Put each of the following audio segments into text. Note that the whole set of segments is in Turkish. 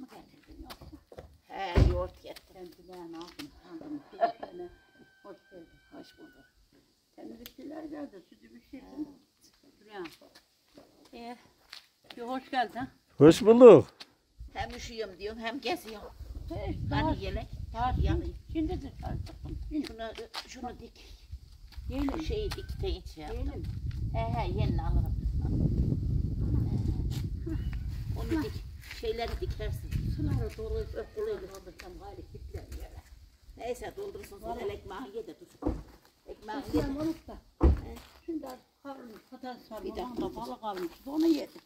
mı getirdin yoksa? He yoğurt getirdim. Ben aldım. Hoş geldin. Hoş bulduk. Temizlikçiler geldi. Sütü pişirdim. Duruyorum. Hoş geldin. Hoş bulduk. Hem üşüyorum diyorum hem geziyorum. Hani Hani yelek yanayım. Şimdi dışarı çıktım. Şunu dik. Yeğenim. Şeyi dik de hiç yaptım. Yeğenim. He yenini alırım. Onu dik. Şeyleri dikersin. Suları dolu öpülüyor. Aldırsam gayri kitler yere. Neyse doldursun sen el ekmeği ye de tut. Ekmeği ye Ekmeğim de. olup da. Şimdi karnım patates Bir sarmam dakika. da balık almıştı. Onu yedim.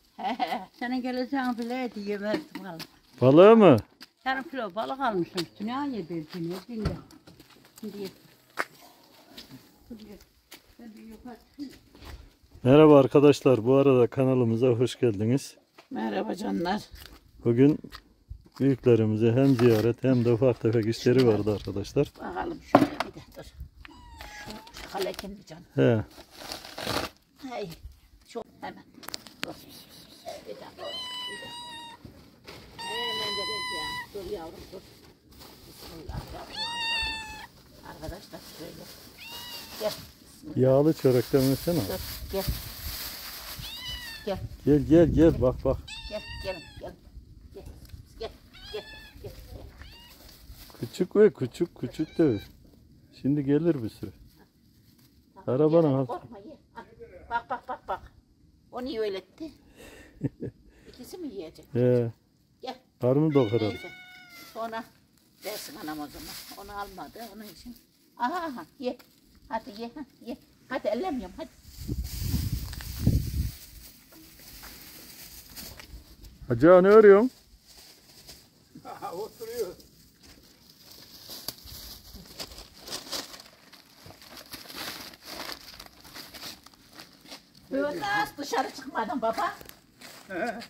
Senin geleceğin bileydi yemezdim valla. Balığı mı? Yarım kilo balık almışım. Ne yedirdim? Dinle. Şimdi yedim. Merhaba arkadaşlar. Bu arada kanalımıza hoş geldiniz. Merhaba canlar. Bugün büyüklerimize hem ziyaret hem de ufak tefek işleri vardı arkadaşlar. Bakalım şöyle bir de dur. Şu kale kimdi canım? He. Hey. Çok hemen. Dur. Bir dakika. Hemen vereceğim. Dur yavrum dur. Bismillahirrahmanirrahim. Arkadaşlar şöyle. Gel. Yağlı çörek demesene. Dur gel. Gel. Gel bak. Gel. Gel. Gel. Gel. Gel. Gel. Gel. Küçük de. Şimdi gelir bir sürü. Arabanın altı. Korkma ye. Bak. O niye öyle etti? İkisi mi yiyecek? He. Gel. Karnı dokar. Neyse. Sonra dersin anam o zaman. Onu almadı onun için. Aha ye. Hadi ye. Ye. Hadi ellemiyorum hadi. Hacı ağa ne arıyorsun? Oturuyor. Böyle dışarı çıkmadın baba.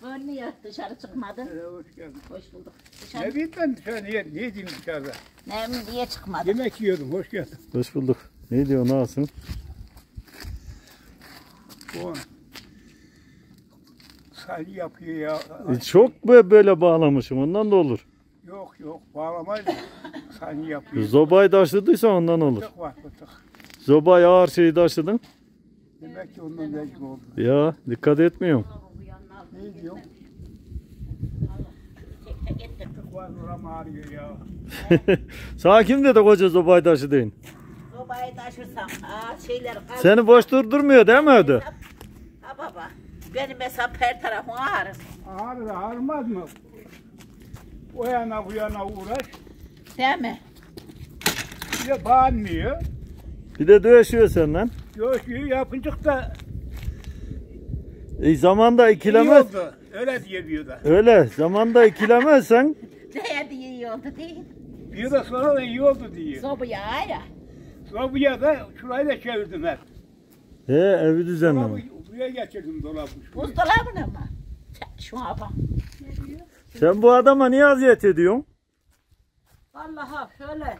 Böyle niye dışarı çıkmadın? Hoş geldin. Hoş bulduk. Ne Dışarı bileyim ben dışarı niye diyeyim dışarıda? niye çıkmadın? Yemek yiyordum, hoş geldin. Hoş bulduk. Ne diyor, nasılsın? O sali yapıyor ya. Çok böyle bağlamışım, ondan da olur. Yok, bağlamaydı. Sali yapıyor. Zobayı taşıdıysa ondan olur. Çok var fıtık. Zobayı ağır şeyi taşıdın. Demek ki ondan belki oldu. Ya dikkat etmiyorum. Ne diyorsun? Tek ettim. Fıtık var, oram ağrıyor ya. Sana kim dedi koca zobayı taşıdın? Sobayı taşırsam şeyler kalır. Seni boş durdurmuyor değil mi öyle? Ha baba. Benim hesap her tarafım ağrır. Ağrımaz mı? O yana bu yana uğraş. Değil mi? Bir de bağırmıyor. Bir de dövüşüyor senden. Coşuyor, yapıncık da Zamanda iyi ikilemez. oldu. Öyle diyor da. Öyle zamanda ikilemezsen Neye diye iyi oldu değil. Bir de sonra da iyi oldu diyor. Sobaya ya. Sobuya da şurayı da çevirdim hep. evi Dolabı düzenleme. buraya geçirdim dolabı. şuraya. Buzdolabına mı? Şu hava. Sen bu adama niye aziyet ediyorsun? Vallahi şöyle.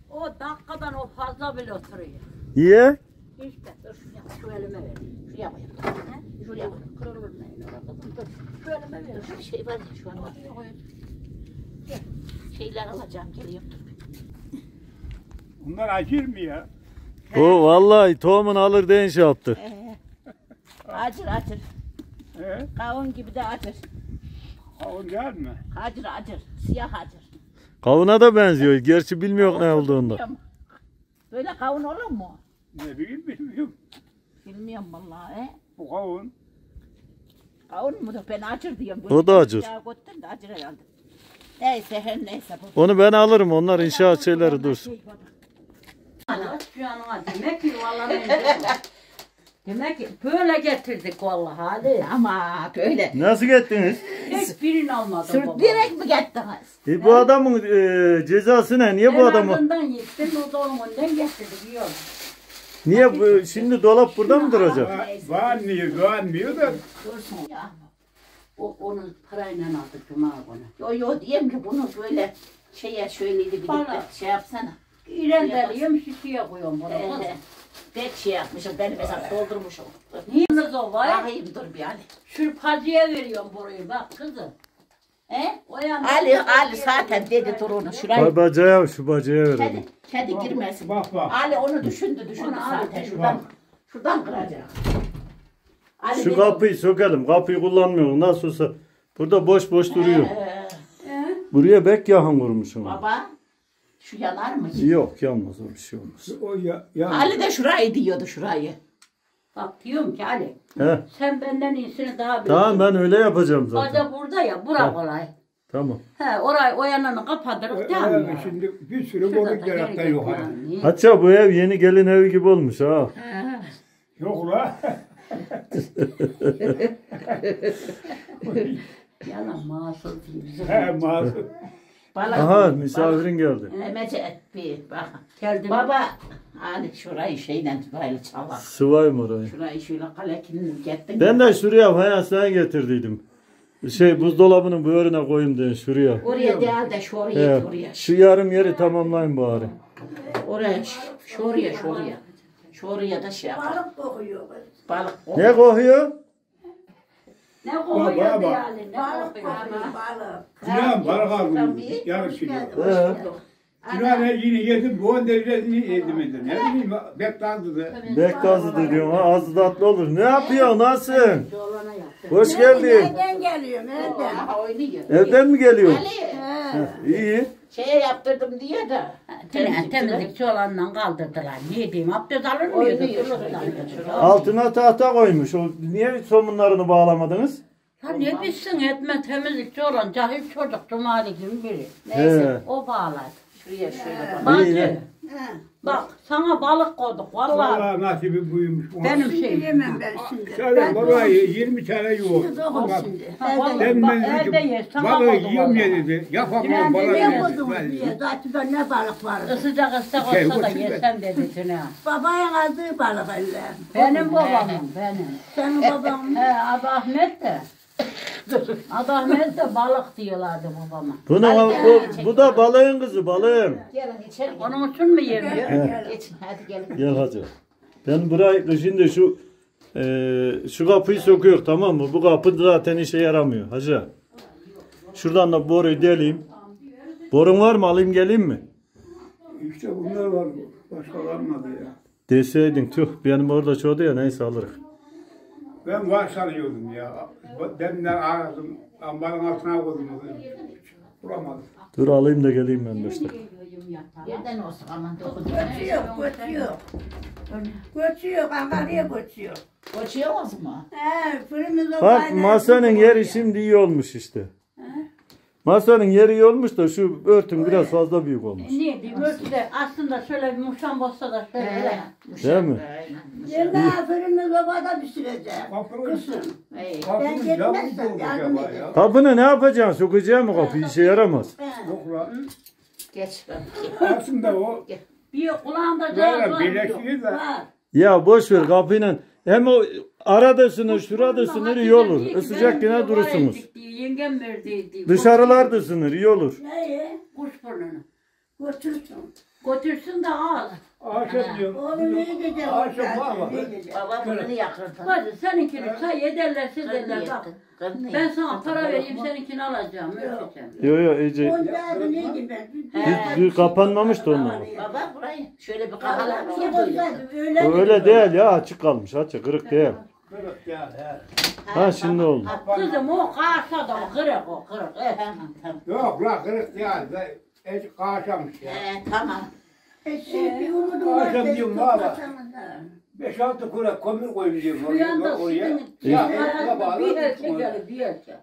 O dakikadan o fazla bile oturuyor. Niye? İşte dur şu elime ver. Şuraya koyayım. Şuraya koy. Kırılır neyin orada. Dur. Şu elime ver. Şu şey var ya şu an. Gel. Şeyler alacağım geliyorum. Bunlar acır mı ya? O vallahi tohumunu alır diye şey yaptı. Acır. He? Kavun gibi de acır. Kavun değil mi? Acır. Siyah acır. Kavuna da benziyor. Gerçi bilmiyor ne olduğunda. Bilmiyorum. Böyle kavun olur mu? Ne bileyim bilmiyorum. Bilmiyorum vallahi. Bu kavun. Kavun mu? Ben acır diyorum. O da acır. Ya götürdüm de acır herhalde. Neyse her neyse. Bu. Onu ben alırım. Onlar inşaat şeyleri dursun. Şu yanına demek ki vallahi demek ki böyle getirdik vallahi hadi. Ama böyle. Nasıl gittiniz? Hiçbirini almadım baba. Direkt mi gittiniz? Bu adamın cezası ne? Niye bu adamı? Ardından gittim o da onun önünden getirdik yok. Niye şimdi dolap burada mı duracak? Bağırmıyor da. Dursun ya. Onun parayla aldık cuma günü. Yo diyeyim ki bunu böyle şöyleydi bir Bana. dikkat şey yapsana. İrendeliyorum şişeye koyuyorum bunu. Pek şey yapmışım benim hesap doldurmuşum. Niye o var? Bakayım dur bir hali. Şu hacıya veriyorum burayı bak kızım. He? O yana. Ali zaten dedi dur onu şuraya. Bacaya şu bacaya Kedi, verelim. kedi girmesin. Bak bak. Ali onu düşündü zaten şuradan kıracak. Ali Şu dedi, kapıyı sökelim. Kapıyı kullanmıyoruz. Nasıl olsa burada boş boş duruyor. Buraya bek yakın vurmuşum. Baba şu yanar mı? Yok yanmaz o bir şey olmaz. O ya. Ali de şurayı diyordu şurayı. Bak diyorum ki Ali. He. Sen benden iyisini daha biliyorsun. Tamam ben öyle yapacağım zaten. Hoca burada ya. Bura kolay. Tamam. He orayı o yanını kapatırız değil mi ya? Şimdi bir sürü bolluk yarakta yok ha. Hatta bu ev yeni gelin evi gibi olmuş ha. Yok la. Yalan masal değil. Bizim He masum. Balık. Aha misafirin geldi. Emece bir bak. geldim. Baba Ali şurayı şeyle böyle çalar. Sıvayım orayı. Şurayı şöyle kalekini gittin. Ben de şuraya fayansdan getirdiydim. Buzdolabının bu önüne koyayım diye şuraya. Oraya değil de şuraya He. oraya. Şu yarım yeri tamamlayın bari. Oraya şuraya. Şuraya da şey yapar. Balık kokuyor. Balık. Ne kokuyor? Ne koyuyor baba. yani? Ne Balık koyuyor? kokuyor balık. Günah balık aldım. Yarım kilo. He. Günah ne yine yedim. Bu on derecesini yedim edim. Ne bileyim bek lazımdı. Bek gazı diyorum ha az tatlı olur. Ne yapıyorsun nasılsın? Dolana yaptı. Hoş geldin. Nereden geliyor? Nereden? Aha oynuyor. Evden mi geliyorsun? Ali İyi. şeye yaptırdım diye de. Temizlikçi olanla kaldırdılar. Ne diyeyim? Abdest alır mıydı? Oynuyor. Altına tahta koymuş. O niye somunlarını bağlamadınız? Ha ne bilsin etme temizlikçi olan cahil çocuk Cumali gibi biri. He. O bağladı. Şuraya şöyle bak. Bacı ne? bak sana balık koyduk vallahi. Vallahi nasibi buymuş. Benim şeyim. Bilemem ben şimdi. Şöyle vallahi 20 tane yoğurt. Dokun Bak, şimdi. Ha, vallahi ben bak, dedi evde ki ye, sana balığı koyduk yiyorum ya vallahi. dedi. Ben Yapamıyorum de balığı Ne yemedim. buldunuz yemez. diye. Zaten ben ne balık vardı. Isıcak ıslak Şey, olsa da bu yesem dedi Tuna. Babanın aldığı balık elle. Benim babamın benim. Senin baban mı? He Adı Ahmet de. Adı Ahmet de balık diyorlardı babama. Bu da balığın kızı balığın. Gelin içeri. Onun için mi yemiyor? Geçin hadi gelin. Gel hacı. Ben burayı şimdi şu kapıyı söküyor tamam mı? Bu kapı zaten işe yaramıyor hacı. Şuradan da boruyu deleyim. Borun var mı alayım geleyim mi? İşte bunlar var. Başka kalmadı ya. Deseydin tüh benim orada çoğdu ya neyse alırız. Ben var sanıyordum ya. Demler aradım. Ambarın altına koydum. Bulamadım. Dur alayım da geleyim ben 5 dakika. Yerden olsun aman dokun. Göçüyor. Ankara'ya göçüyor. Koçuyoruz mu? He, fırını da Bak masanın yeri şimdi iyi olmuş işte. Masanın yeri iyi olmuş da şu örtün biraz fazla büyük olmuş. Niye diyeyim ölçüde aslında şöyle bir muşan bozsa da şöyle. Değil mi? Yerine fırını sobada pişireceğim. Kısın. Ben Kapının gitmezsem yavrusu yardım olacak edin. ya. Kapını ne yapacaksın? Sokacağım mı kapıyı? İşe yaramaz. Yok la. Geç ben. Aslında o Bir kulağında böyle cağız var. birleşiyor da Var. Ya boş ver kapıyla. Hem o arada sınır, şurada sınır iyi olur. Isıcak yine durursunuz. Yengem verdiydi. Dışarılarda sınır iyi olur. Neyi? Kuş burnunu. Götürsün. Götürsün de al. akşam diyorum. Oğlum ne diyeceğim? Akşam var mı? Ne diyeceğim? Baba bunu yakırdın. Hadi seninkini say ederler siz ederler bak. Kırını Ben yaktın. sana para vereyim seninkini alacağım. Ölçeceğim. Yo yo iyice. Onca adı ne diyeyim ben? Düz kapanmamıştı onlar. Baba burayı şöyle bir kahalar mı böyle? Öyle değil ya açık kalmış açık kırık değil. Kırık ya. Ha şimdi oldu. Kızım o karşıda o kırık o kırık. Tamam. Yok la kırık ya. Et kaşamış ya. Tamam. Bir umudum var. Akşam diyorum baba. 5-6 5-6 kura kömür koyayım diyorum. Bu yanda Oraya. sizin Ya bir erkek gelir bir erkek.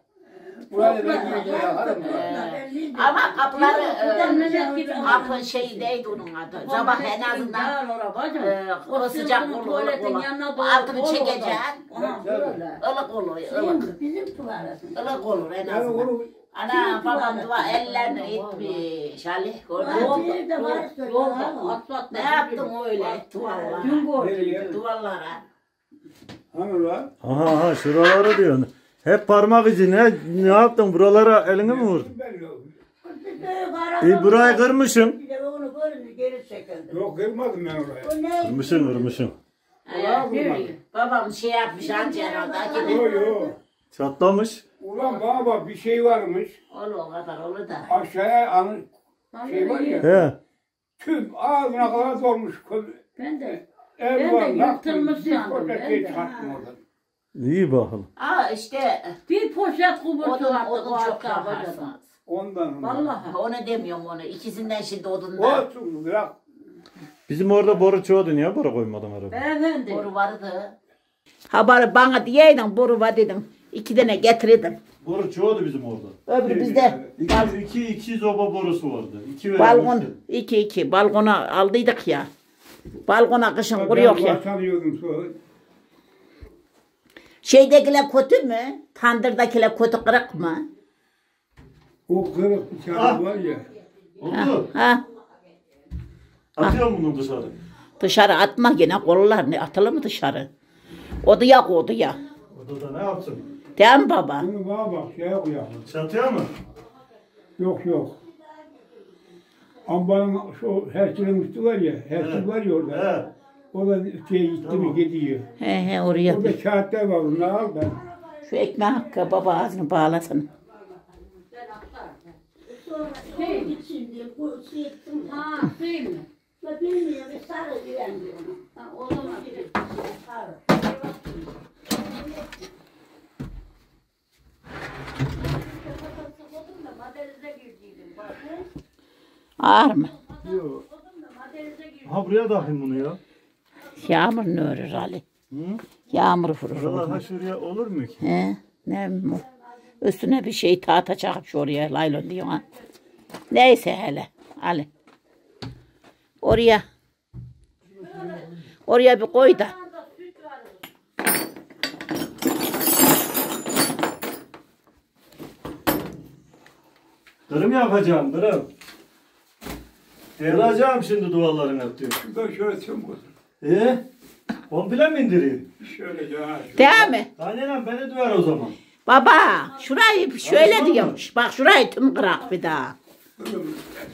Buraya ben yiyeceğim yakarım ya. Ama kapıları Millet gibi kapı şey neydi onun adı? Sabah en azından o sıcak olur, ılık olur. Altını çekeceksin. Ilık olur, ılık. Bizim tuvalet. Ilık olur en Yani azından. onu Ana babam dua ellerini itmiş. Ali gördün mü? Ne yaptın öyle tuvallara? Gün nereye? Duvarlara. Hani la? Aha şuraları diyorsun. Hep parmak izi ne yaptın buralara elini mi vurdun? Ben yok. Burayı kırmışım. Bir de onu görünce geri çekildi. Yok kırmadım ben oraya. O ne? Kırmışım. Babam şey yapmış anca herhalde. Yok yok. Çatlamış. Ulan baba bir şey varmış. Olur o kadar olur da. Aşağıya alın şey var ya. He. Tüm ağzına kadar dolmuş. Ben de Ev var. yırtılmış Bir sandım, poşet ben şey de. çıkarttım oradan. İyi bakalım. Aa işte bir poşet kumur odun çıkarttık o çok hafta bacadan. yakarsınız. Ondan. Vallahi. Onu demiyorum onu. İkisinden şimdi odundan. Olsun bırak. Bizim orada boru çoğdu, niye boru koymadın araba? Beyefendi. Boru vardı. Ha bana diyeydin boru var dedim. 2 tane getirdim. Boru çoğdu bizim orada. Öbürü bizde İki zoba borusu vardı. balkon 2 balkona aldıydık ya. Balkona kışın kuruyor ya. Batalıyordum sonra. Şeydekiler kötü mü? Tandırdakiler kötü kırık mı? O kırık bıçağı var ya. Oldu. Ha? Atıyor mu bunu dışarı? Dışarı atma gene kollar ne atılır mı dışarı? Odaya odaya. Odada ne yapsın? Değil mi baba? Bunu bana bak şeye koyalım. Çatıya mı? Yok. Ambarın şu herkesin üstü var ya. Herkes var ya orada. He. O da şey gitti mi gidiyor. He oraya. Orada kağıtlar var. Onu al ben. Şu ekmeği hakkı baba ağzını bağlasın. Şey gitsin diye bu şey ettim. Ha, değil mi? Ben bilmiyorum. Bir sarı diyen diyor. Ha, o zaman bir sarı. Ağır mı? Yok. Ha buraya takayım bunu ya. Yağmur ne örür Ali? Hı? Yağmur vurur. Buralar ha şuraya olur mu ki? He, ne mi? Üstüne bir şey atacak şu oraya laylon diyor ha. Neyse hele Ali. Oraya bir koy da. Dırım yapacağım, dırım. Devleyeceğim şimdi duvarların hep diyor. Şurada şöyle tüm Komple mi indireyim? şöyle daha. Değil mi? Aynen beni duyar o zaman. Baba şurayı şöyle Alışma mı? diyormuş. Bak şurayı tüm kırak bir daha.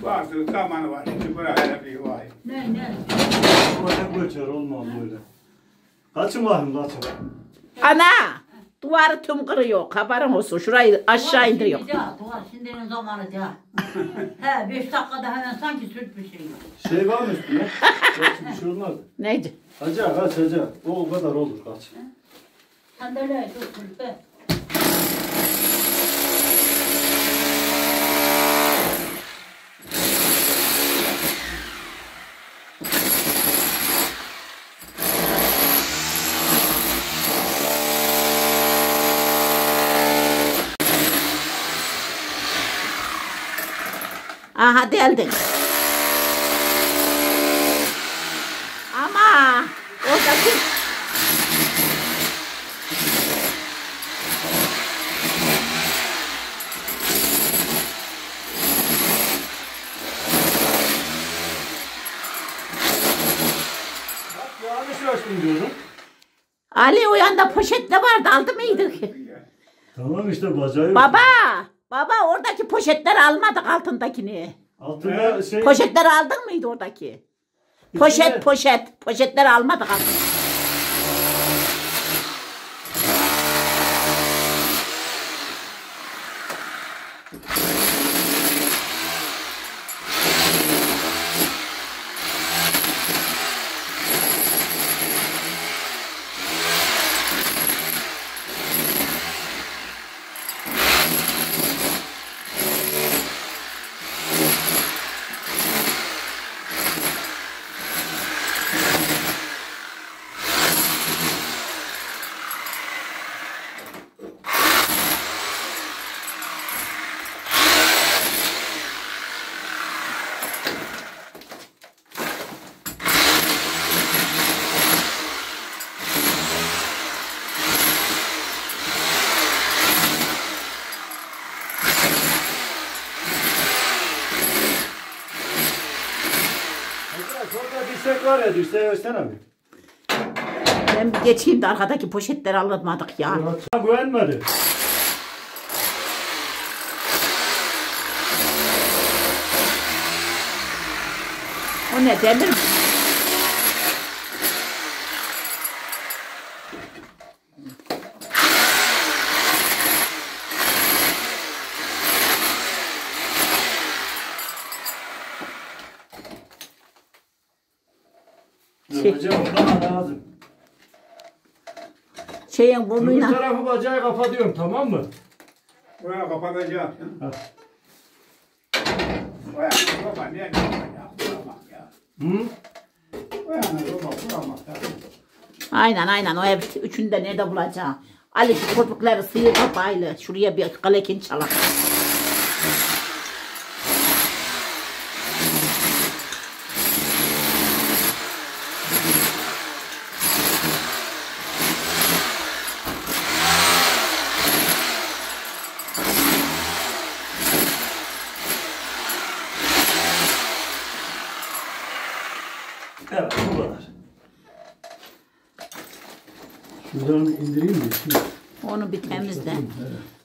Bazı zamanı var. Şimdi bırak hele bir vay. Ne? Böyle göçer olmaz böyle. Kaçın bakayım kaçın. Ana duvarı tüm kırıyor. Haberin olsun. Şurayı aşağı indiriyor. Duvar şimdinin zamanı ya. He 5 dakikada hemen sanki süt pişiriyor. Şey var mı üstüne? Gerçi bir şey olmaz. Neydi? Hacı kaç hacı. O kadar olur kaç. Sandalye dursun be. Aha deldin. Ama oradaki Yanlış açtım diyorum. Ali o yanda poşet ne vardı aldı mıydı? Tamam işte bacağı yok. Baba oradaki poşetleri almadık altındakini. Altında şey... Poşetleri aldın mıydı oradaki? İçine- Poşetleri almadık altında. Şurada dirsek var ya, dirseği versene bir. Ben bir geçeyim de arkadaki poşetleri almadık ya. Sana güvenmedi. O ne demir mi? istiyorum. Hocam bana lazım. Şeyin Öbür burnuyla. tarafı bacağı kapatıyorum, tamam mı? Oraya kapatacağım. Ha. O yana baba ne yapacak? Kuramaz ya. Hı? O yana baba kuramaz. Aynen o ev üçünde nerede bulacağım? Ali şu köpükleri sıyır kapağıyla şuraya bir kalekin çalak. Evet, bu kadar. Şuradan indireyim mi? Onu bir temizle.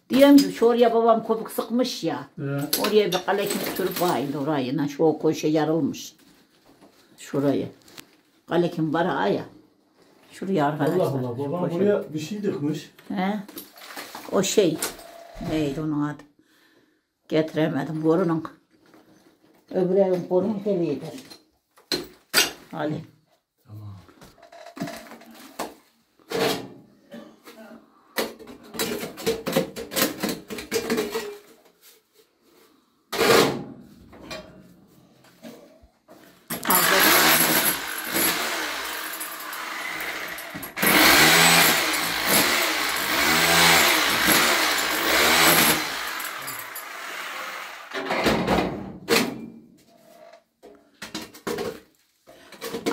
Diyorum ki şu oraya babam köpük sıkmış ya. Evet. Oraya bir kalekin sürüp ayıldı orayı. Şu köşe yarılmış. Şurayı. Kalekin var ha ya. Şuraya arkadaşlar. Allah Allah, şu babam köşe. buraya bir şey dıkmış. He? O şey. Neydi onun adı? Getiremedim. Borunun. Öbür evin borunun deliğidir. Ali. Tamam.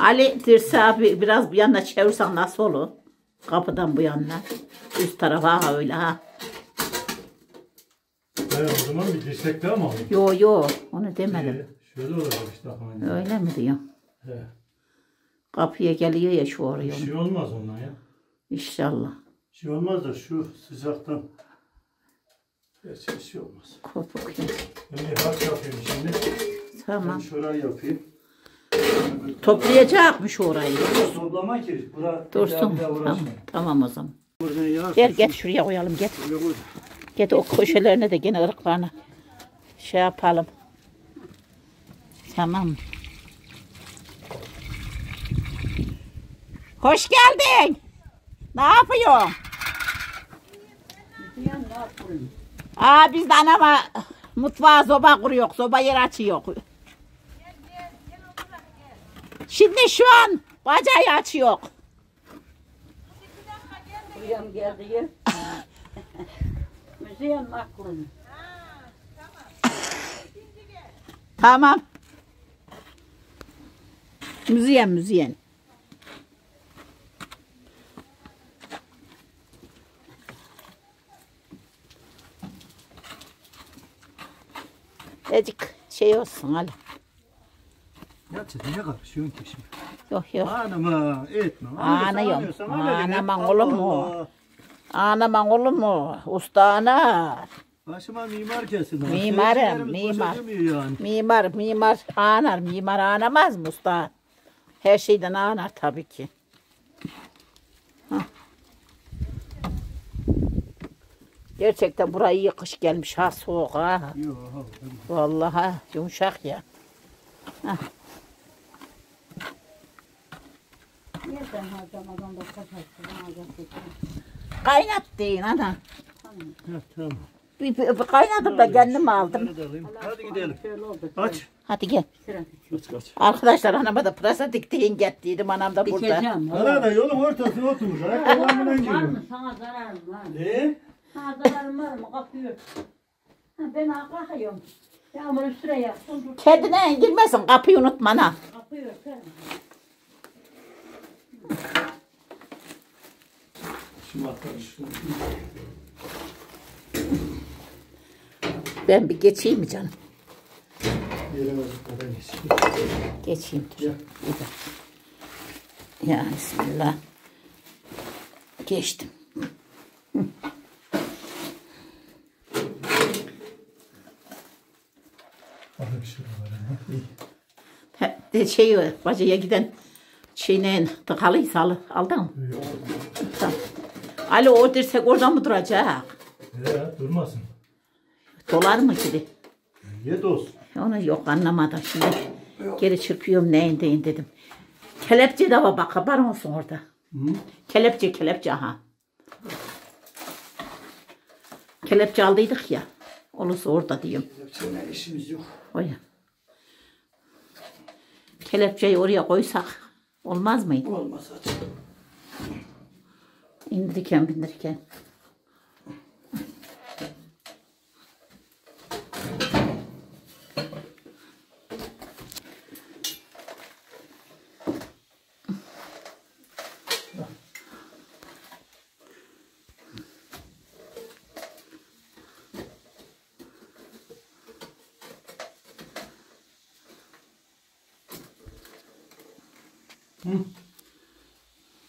Ali dirseği biraz bu yana çevirsen nasıl olur? Kapıdan bu yana. Üst tarafa ha öyle ha. O zaman bir dirsek daha mı alayım? Yo onu demedim. Şöyle olacak işte. Öyle mi diyorsun? He. Kapıya geliyor ya şu oraya. Bir şey olmaz ondan ya. İnşallah. Bir şey olmaz da şu sıcaktan. Gerçi bir şey olmaz. Kopuk. Ben bir harç yapayım şimdi. Tamam. Ben şurayı yapayım. Toplayacakmış orayı. Toplama ki. Dursun. Tamam o zaman. Gel şuraya koyalım gel. Gel o köşelerine de gene ırklarına şey yapalım. Tamam. Hoş geldin. Ne yapıyorsun? Biz de anama mutfağa soba kuruyor. Soba yer açıyor. Şimdi şu an bacağı açıyor. Uyam geldi ya. Müziğin makrunu. Tamam. Müziyen. Azıcık şey olsun hadi. Ya ne karışıyorsun ki şimdi? Yok. Anama etme. Anıyorum. Anaman olur mu? Anaman olur mu? Usta ana. Başıma mimar kesin. Mimarım, mimar. Mimar anar. Mimar anamaz mı usta? Her şeyden anar tabii ki. Hah. Gerçekten buraya kış gelmiş ha soğuk ha. Vallahi yumuşak ya. Hah. Nereden harcamadan da kaçarsın? Kaynat deyin ana. Tamam. Bir kaynadım da kendim aldım. Hadi gidelim. Şöyle oldu. Aç. Hadi gel. Kaç. Arkadaşlar anama da pırasa diktiğin gettiydim. Anam da burada. Dikeceğim. Hala da yolun ortasına oturmuş. Ayakkabılarından Var giriyor. mı? Sana zararım var mı? Ne? Sana zararım var mı? Kapıyor. Ben kalkıyorum. Yağmur üstüne yaksın. Kendine girmesin kapıyı unutma ana. Kapıyor. Şimdi atlar şunu. Ben bir geçeyim mi canım? Yerine kadar geçeyim. Geçeyim. Dur. Gel. Bir dakika. Ya bismillah. Geçtim. Bakın şuralara. De şey bacaya giden şeyle tıkalıysa aldın mı? Tamam. Ali o dirsek orada mı duracak? Durmasın. Dolar mı gibi? Ye dost. Onu yok anlamadım şimdi. Geri çırpıyorum neyin deyin dedim. Kelepçe de var bak haber olsun orada. Hı? Kelepçe aha. Kelepçe aldıydık ya. Olursa orada diyorum. Kelepçeyle işimiz yok. Oya. Kelepçeyi oraya koysak olmaz mıydı? Olmaz hadi. İndirirken bindirirken.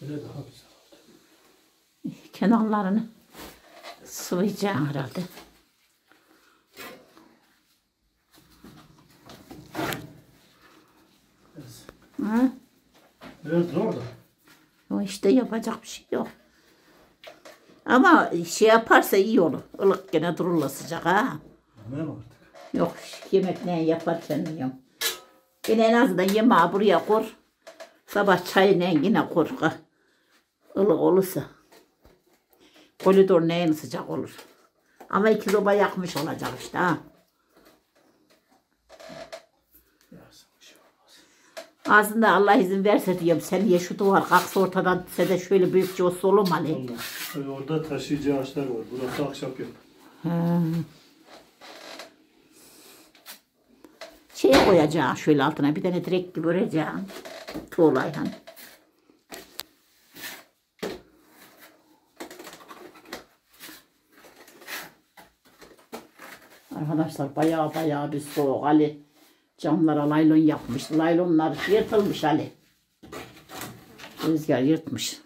Böyle daha güzel oldu. Kenarlarını sıvayacağım herhalde. Ha? Biraz zor da. O işte yapacak bir şey yok. Ama şey yaparsa iyi olur. Ilık gene dururla sıcak ha. Ne var artık? Yok yemek ne yaparken diyorum. Yine en azından yemeği buraya kur. Sabah çayı yine kur. Ilık olursa. Koridor neyin sıcak olur. Ama 2 soba yakmış olacak işte ha. Yarsın bir şey olmaz. Aslında Allah izin verse diyorum sen ye şu duvar kalksa ortadan size şöyle büyükçe olsa olur mu Ali? Olmaz. Orada taşıyıcı ağaçlar var. Burası ahşap yok. Şeye koyacağım şöyle altına bir tane direkt gibi öreceğim. Tuğlay hani. Arkadaşlar bayağı bir soğuk Ali. Camlara laylon yapmış. Laylonlar yırtılmış Ali. Rüzgar yırtmış.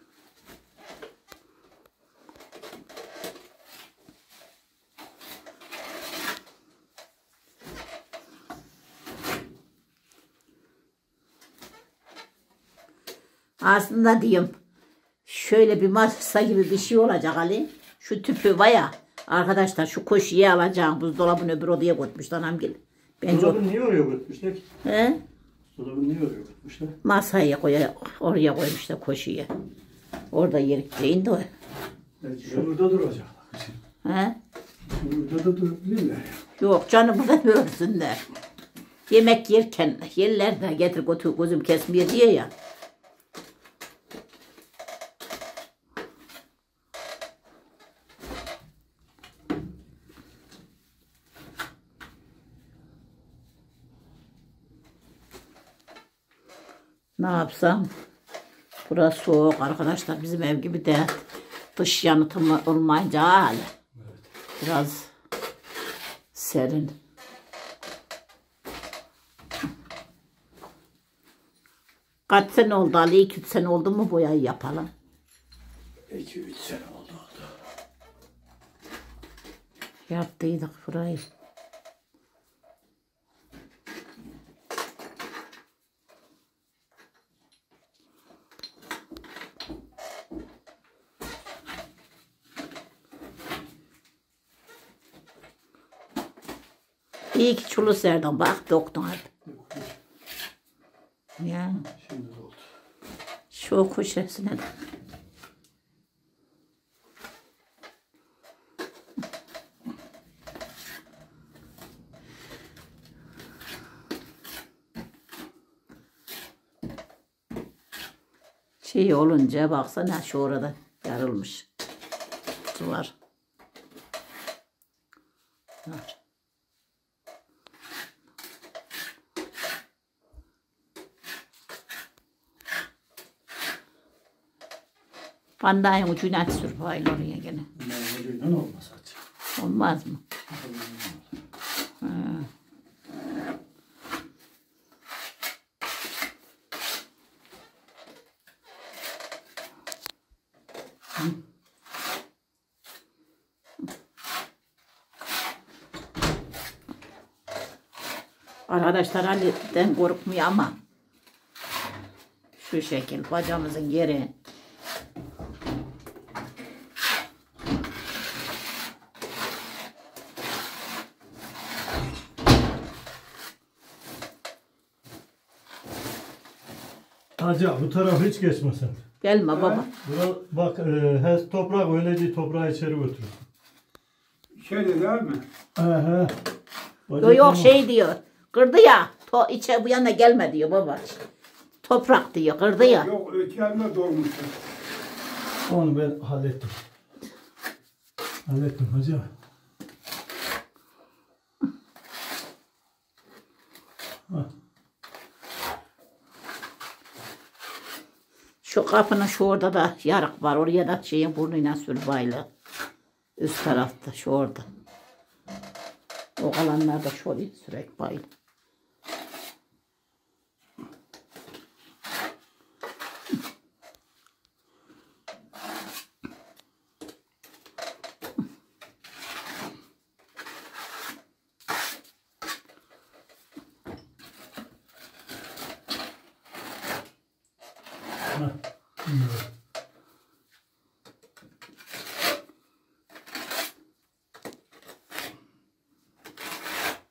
Aslında diyorum şöyle bir masa gibi bir şey olacak Ali. Şu tüpü var ya arkadaşlar şu koşuyu alacağım buzdolabını öbür odaya koymuşlar anam gelin. Bence Dolabını niye oraya götürmüşler ki? he? Dolabını niye oraya götürmüşler? Masaya oraya koymuşlar koşuyu. Orada yerikleyin de o. Belki de burada duracaklar. He? Burada da durabilirler ya. Yok canım burada görsünler. Yemek yerken yerler de getir götür gözüm kesmiyor diye ya. Ne yapsam? Burası soğuk arkadaşlar. Bizim ev gibi de dış yanıtım olmayınca hali. Biraz serin. Kaç sene oldu Ali? 2-3 sene oldu mu boyayı yapalım? 2-3 sene oldu. Yaptıydık burayı. İyi ki çulu serdim bak doktun hadi. Ya Şimdi oldu. şu köşesine de. Şey olunca baksana şu orada yarılmış. Duvar. Var. Pandayın ucuyla sür bayıl oraya gene. Ucuyla olmaz hadi. Olmaz mı? Ha. Arkadaşlar Ali'den korkmuyor ama şu şekil bacamızın yeri. Hacı bu taraf hiç geçmesin. Gelme baba. Bak toprak öyle değil, toprağı içeri götürür. Şöyle değil mi? He. Yok şey diyor. Kırdı ya. İçe bu yana gelme diyor baba. Toprak diyor. Kırdı ya. Yok öteğime dolmuş. Onu ben hallettim. Hallettim hacı. Şu kapının şu orada da yarık var. Oraya da şeyin burnuyla sür bayla. Üst tarafta şu orada. O kalanlar da şöyle sürek bayla.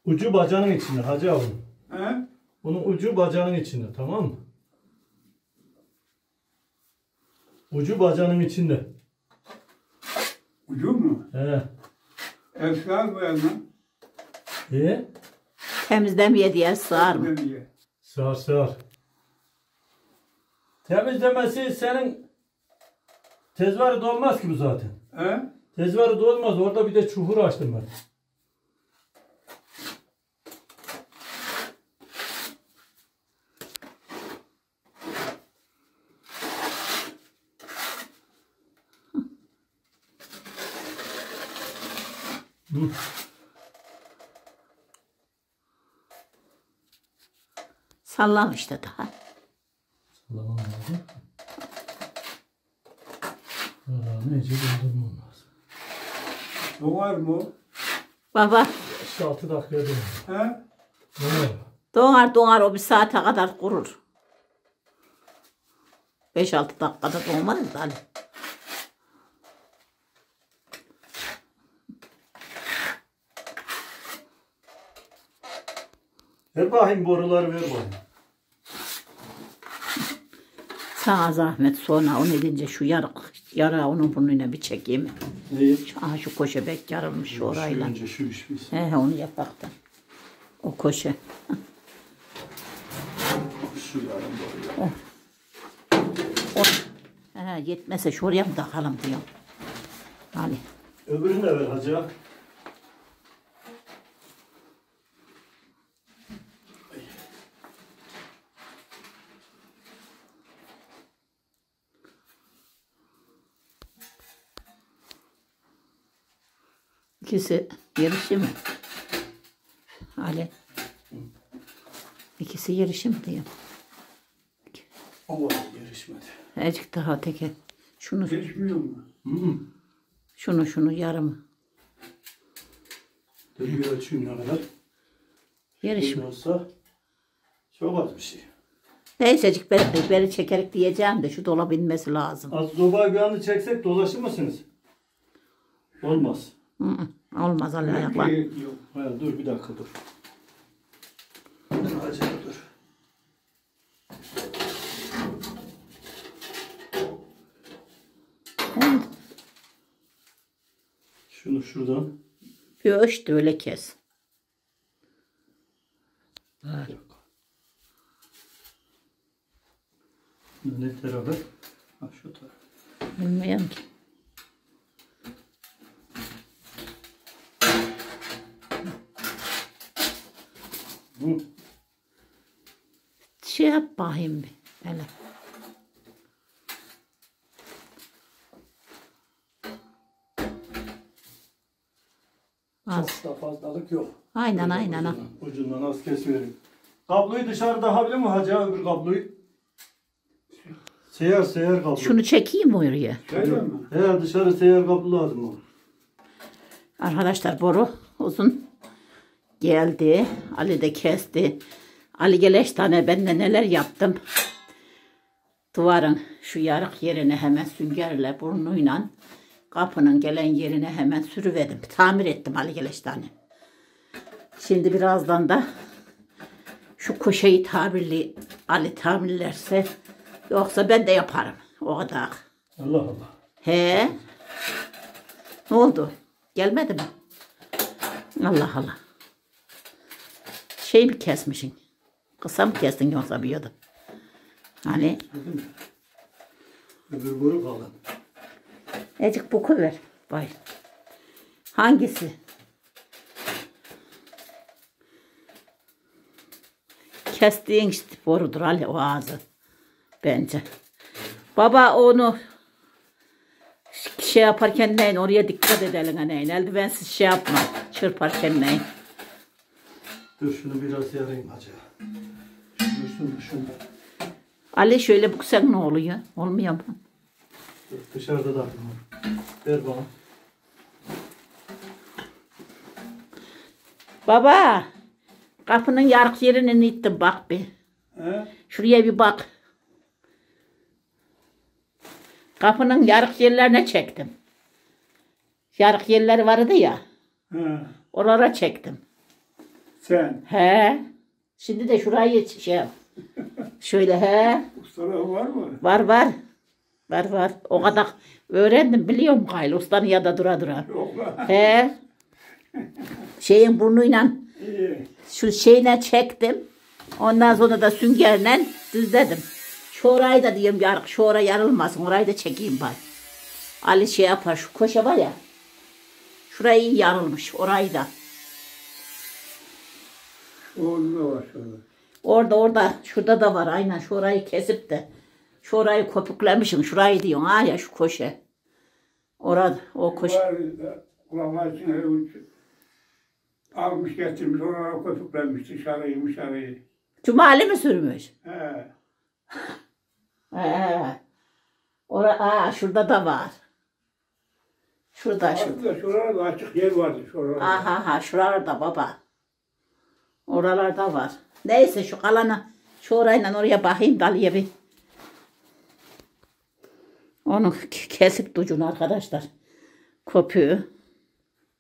Ucu bacanın içinde hacı abi. He? Bunun ucu bacağın içinde, tamam mı? Ucu bacağın içinde. Ucu mu? He. Esrar bu yana. Temizlemeye diye sığar mı? Diye. Sığar. Temizlemesi senin tezvarı dolmaz ki bu zaten. He? Tezvarı dolmaz. Orada bir de çukur açtım ben. Sallam işte daha. Sallamam lazım. Valla nece doldurmam lazım. Doğar mı? Baba 5-6 dakikaya dönüyor. He? donar o bir saate kadar kurur. 5-6 dakikada doğmaz da. Ver bakayım boruları ver bakayım. Sana zahmet sonra onu edince şu yara onun burnuyla bir çekeyim. Neyi? Şu koşebek yarılmış orayla. Önce şu iş biz. He onu yap baktan. O koşe. Şu yarım boruya. He yetmese şuraya mı takalım diyorum. Hani. Öbürünü de ver hacı. İkisi yarışı mı? Ali. İkisi yarışı mı diyor. O yarışmadı. Azıcık daha teke. Şunu Geçmiyor mu? şunu yarım. Bir ölçüyüm ne kadar. Yarış mı? Olsa çok az bir şey. Neysecik beri çekerek diyeceğim de şu dolaba inmesi lazım. Az zoba bir anı çeksek dolaşır mısınız? Olmaz. Olmaz Ali ayaklar. Yok. Hayır, dur bir dakika dur. Dur hacı dur. Şunu şuradan. Bir ölç de öyle kes. Ne tarafı? Ha şu taraf. Bilmiyorum ki. Bu. Şey yap bakayım bir. Hele. Az. Çok da fazlalık yok. Aynen. Ucundan az kesiverim. Kabloyu dışarıda habilir mi hacı öbür kabloyu? Seyyar kablo. Şunu çekeyim mi oraya? Öyle mi? He dışarı seyyar kablo lazım o. Arkadaşlar boru uzun geldi. Ali de kesti. Ali geleş tane ben de neler yaptım. Duvarın şu yarık yerine hemen süngerle burnuyla kapının gelen yerine hemen sürüverdim. Tamir ettim Ali geleş tane. Şimdi birazdan da şu köşeyi Ali tamirlerse Yoksa ben de yaparım. O kadar. Allah Allah. He. Ne oldu? Gelmedi mi? Allah Allah. Şey mi kesmişsin? Kısa mı kestin yoksa bir yudum? Hani? Öbür boru kalın. Ecik boku ver. Vay. Hangisi? Kestiğin işte borudur Ali o ağzı. Bence. Baba onu şey yaparken neyin oraya dikkat edelim neyin. Eldivensiz şey yapma. Çırparken neyin. Dur şunu biraz yarayım hacı. Şunu. Ali şöyle buksan ne oluyor? Olmuyor mu? Dışarıda da. Ver bana. Baba. Kapının yarık yerini ittim bak bir. He? Şuraya bir bak. Kapının yarık yerlerine çektim. Yarık yerleri vardı ya. He. Oralara çektim. Sen. He. Şimdi de şurayı şey yap. Şöyle he. Ustalığı var mı? Var var. Var. O kadar öğrendim biliyorum gayrı. Ustanın ya da dura. Yok lan. He. Şeyin burnuyla İyi. şu şeyine çektim. Ondan sonra da süngerle düzledim. Şu orayı da diyeyim yarık. Şu oraya yarılmasın. Orayı da çekeyim bari. Ali şey yapar. Şu köşe var ya. Şurayı iyi yarılmış. Orayı da. Oğlum da var şurada. Orada. Şurada da var. Aynen şu orayı kesip de. Şu orayı kopuklemişim. Şurayı diyorsun. Ha ya şu köşe. Orada. O köşe. Var da kulaklar içine almış getirmiş. Ona köpüklenmiş dışarıyı. Cumali mi sürmüş? He. He. Şurada da var. Şurada. Aslında şurada açık yer vardı. Şurada. Aha şuralarda baba. Oralarda var. Neyse şu kalanı şu orayla oraya bakayım dalıya bir. Onu kesip ducun arkadaşlar. Köpüğü.